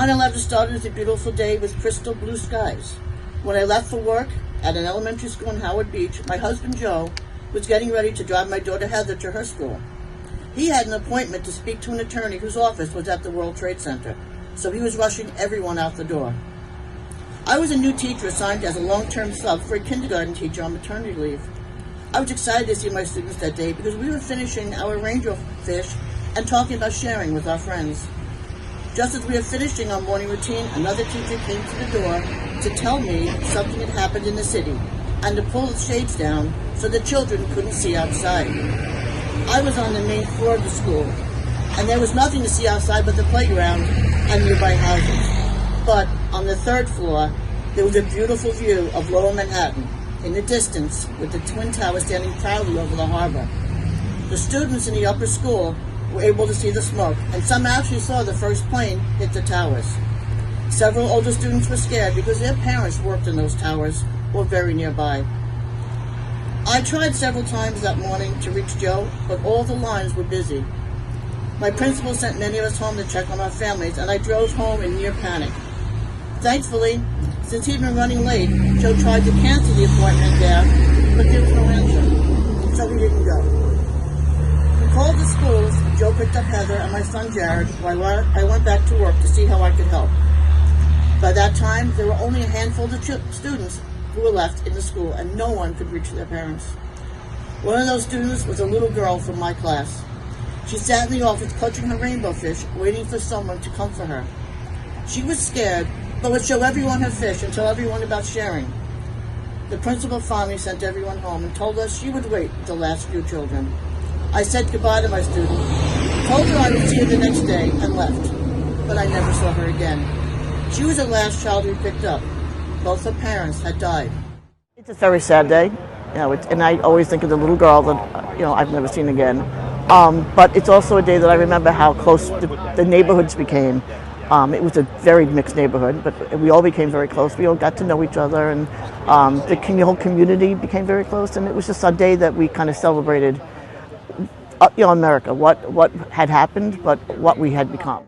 9/11 started as a beautiful day with crystal blue skies. When I left for work at an elementary school in Howard Beach, my husband Joe was getting ready to drive my daughter Heather to her school. He had an appointment to speak to an attorney whose office was at the World Trade Center, so he was rushing everyone out the door. I was a new teacher assigned as a long-term sub for a kindergarten teacher on maternity leave. I was excited to see my students that day because we were finishing our rangerfish and talking about sharing with our friends. Just as we were finishing our morning routine, another teacher came to the door to tell me something had happened in the city and to pull the shades down so the children couldn't see outside. I was on the main floor of the school, and there was nothing to see outside but the playground and nearby houses. But on the third floor, there was a beautiful view of Lower Manhattan in the distance with the Twin Towers standing proudly over the harbor. The students in the upper school were able to see the smoke, and some actually saw the first plane hit the towers. Several older students were scared because their parents worked in those towers or very nearby. I tried several times that morning to reach Joe, but all the lines were busy. My principal sent many of us home to check on our families, and I drove home in near panic. Thankfully, since he'd been running late, Joe tried to cancel the appointment there, but there was no answer, so we didn't go. We called the schools. Joe picked up Heather and my son Jared while I went back to work to see how I could help. By that time, there were only a handful of students who were left in the school, and no one could reach their parents. One of those students was a little girl from my class. She sat in the office clutching her rainbow fish, waiting for someone to come for her. She was scared, but would show everyone her fish and tell everyone about sharing. The principal finally sent everyone home and told us she would wait with the last few children. I said goodbye to my student, told her I would see her the next day, and left. But I never saw her again. She was the last child we picked up. Both her parents had died. It's a very sad day, and I always think of the little girl that I've never seen again. But it's also a day that I remember how close the neighborhoods became. It was a very mixed neighborhood, but we all became very close. We all got to know each other, and the whole community became very close. And it was just a day that we kind of celebrated, America, what had happened, but what we had become.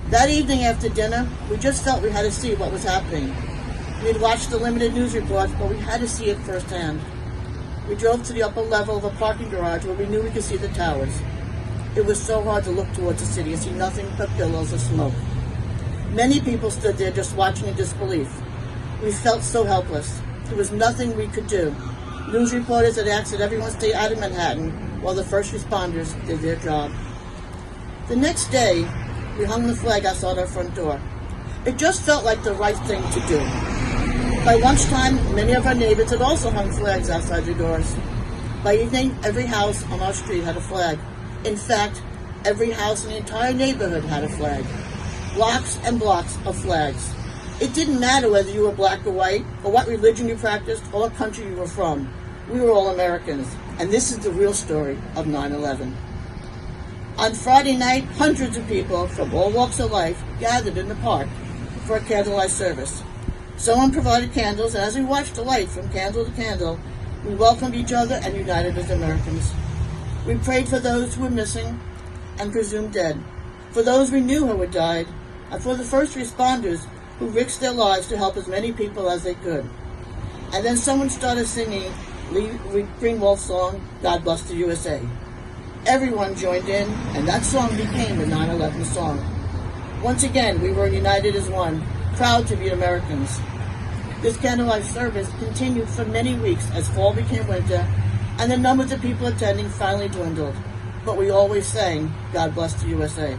That evening after dinner, we just felt we had to see what was happening. We had watched the limited news reports, but we had to see it firsthand. We drove to the upper level of a parking garage where we knew we could see the towers. It was so hard to look towards the city and see nothing but billows of smoke. Many people stood there just watching in disbelief. We felt so helpless. There was nothing we could do. News reporters had asked that everyone stay out of Manhattan while the first responders did their job. The next day, we hung the flag outside our front door. It just felt like the right thing to do. By lunchtime, many of our neighbors had also hung flags outside their doors. By evening, every house on our street had a flag. In fact, every house in the entire neighborhood had a flag. Blocks and blocks of flags. It didn't matter whether you were black or white, or what religion you practiced, or what country you were from. We were all Americans, and this is the real story of 9/11. On Friday night, hundreds of people from all walks of life gathered in the park for a candlelight service. Someone provided candles, and as we watched the light from candle to candle, we welcomed each other and united as Americans. We prayed for those who were missing and presumed dead, for those we knew who had died, and for the first responders who risked their lives to help as many people as they could. And then someone started singing Lee Greenwald's song, God Bless the USA. Everyone joined in, and that song became the 9/11 song. Once again, we were united as one, proud to be Americans. This candlelight service continued for many weeks as fall became winter, and the numbers of people attending finally dwindled. But we always sang, God Bless the USA.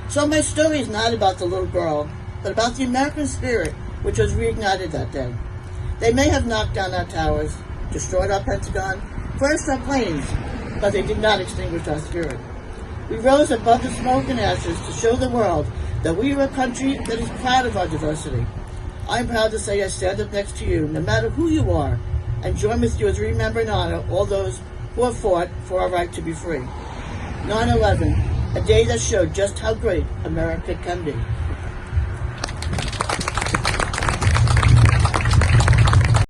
So my story is not about the little girl, but about the American spirit, which was reignited that day. They may have knocked down our towers, destroyed our Pentagon, crashed our planes, but they did not extinguish our spirit. We rose above the smoke and ashes to show the world that we are a country that is proud of our diversity. I'm proud to say I stand up next to you, no matter who you are, and join with you as we remember and honor all those who have fought for our right to be free. 9/11, a day that showed just how great America can be.